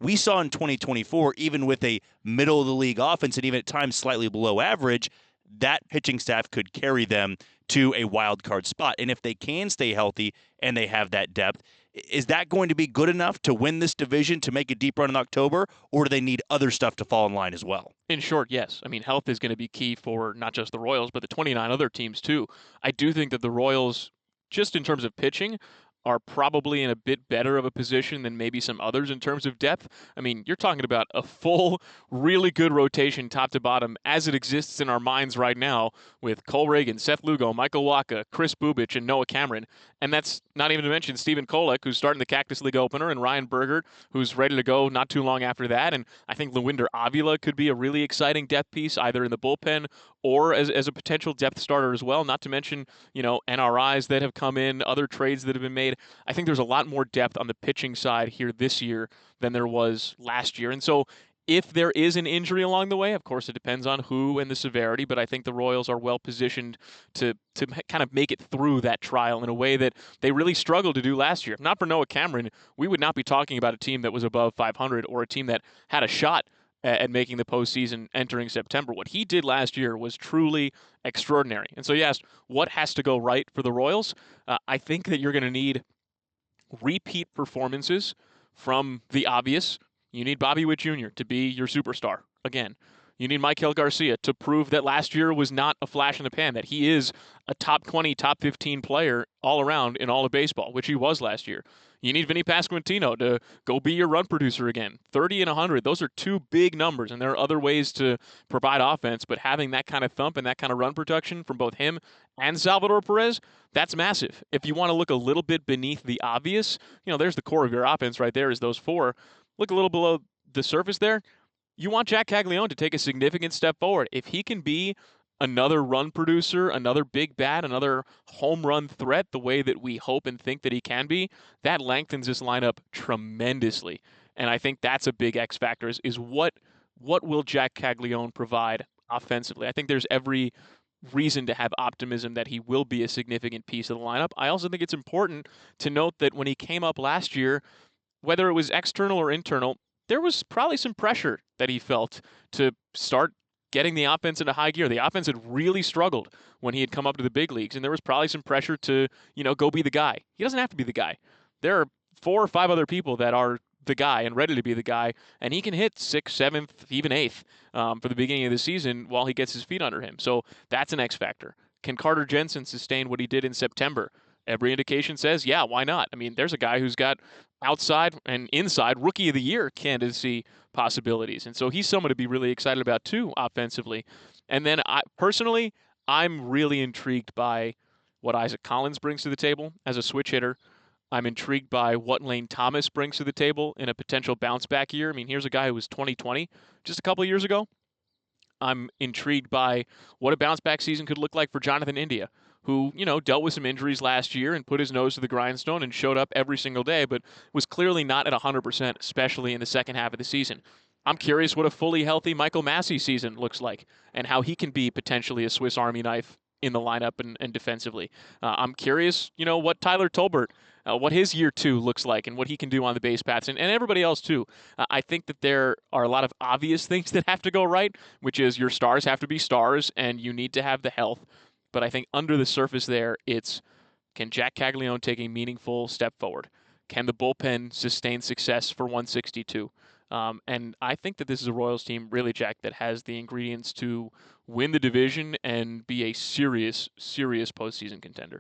we saw in 2024, even with a middle of the league offense and even at times slightly below average, that pitching staff could carry them to a wild card spot. And if they can stay healthy and they have that depth, is that going to be good enough to win this division, to make a deep run in October, or do they need other stuff to fall in line as well? In short, yes. I mean, health is going to be key for not just the Royals, but the 29 other teams too. I do think that the Royals, just in terms of pitching, are probably in a bit better of a position than maybe some others in terms of depth. I mean, you're talking about a full, really good rotation top to bottom as it exists in our minds right now with Cole Reagan, Seth Lugo, Michael Wacha, Chris Bubich, and Noah Cameron. And that's not even to mention Stephen Kolek, who's starting the Cactus League opener, and Ryan Bergert, who's ready to go not too long after that. And I think Lewinder Avila could be a really exciting depth piece, either in the bullpen or as a potential depth starter as well. Not to mention, NRIs that have come in, other trades that have been made. I think there's a lot more depth on the pitching side here this year than there was last year. And so if there is an injury along the way, of course, it depends on who and the severity, but I think the Royals are well positioned to kind of make it through that trial in a way that they really struggled to do last year. If not for Noah Cameron, we would not be talking about a team that was above 500 or a team that had a shot at making the postseason entering September. What he did last year was truly extraordinary. And so you asked, what has to go right for the Royals? I think that you're going to need repeat performances from the obvious. You need Bobby Witt Jr. to be your superstar again. You need Maikel Garcia to prove that last year was not a flash in the pan, that he is a top 20, top 15 player all around in all of baseball, which he was last year. You need Vinny Pasquantino to go be your run producer again. 30 and 100, those are two big numbers, and there are other ways to provide offense, but having that kind of thump and that kind of run production from both him and Salvador Perez, that's massive. If you want to look a little bit beneath the obvious, there's the core of your offense right there is those four. Look a little below the surface there. You want Jack Caglione to take a significant step forward. If he can be another run producer, another big bat, another home run threat, the way that we hope and think that he can be, that lengthens this lineup tremendously. And I think that's a big X factor is what will Jack Caglione provide offensively? I think there's every reason to have optimism that he will be a significant piece of the lineup. I also think it's important to note that when he came up last year, whether it was external or internal, there was probably some pressure that he felt to start getting the offense into high gear. The offense had really struggled when he had come up to the big leagues, and there was probably some pressure to, go be the guy. He doesn't have to be the guy. There are 4 or 5 other people that are the guy and ready to be the guy, and he can hit 6th, 7th, even 8th for the beginning of the season while he gets his feet under him. So that's an X factor. Can Carter Jensen sustain what he did in September? Every indication says, yeah, why not? I mean, there's a guy who's got outside and inside Rookie of the Year candidacy possibilities. And so he's someone to be really excited about too, offensively. And then I'm really intrigued by what Isaac Collins brings to the table as a switch hitter. I'm intrigued by what Lane Thomas brings to the table in a potential bounce back year. I mean, here's a guy who was 2020 just a couple of years ago. I'm intrigued by what a bounce back season could look like for Jonathan India, who, dealt with some injuries last year and put his nose to the grindstone and showed up every single day, but was clearly not at 100%, especially in the second half of the season. I'm curious what a fully healthy Michael Massey season looks like and how he can be potentially a Swiss Army knife in the lineup and defensively. I'm curious, what Tyler Tolbert, what his year 2 looks like and what he can do on the base paths and everybody else too. I think that there are a lot of obvious things that have to go right, which is your stars have to be stars and you need to have the health. But I think under the surface there, it's can Jack Caglione take a meaningful step forward? Can the bullpen sustain success for 162? And I think that this is a Royals team, really, Jack, that has the ingredients to win the division and be a serious, serious postseason contender.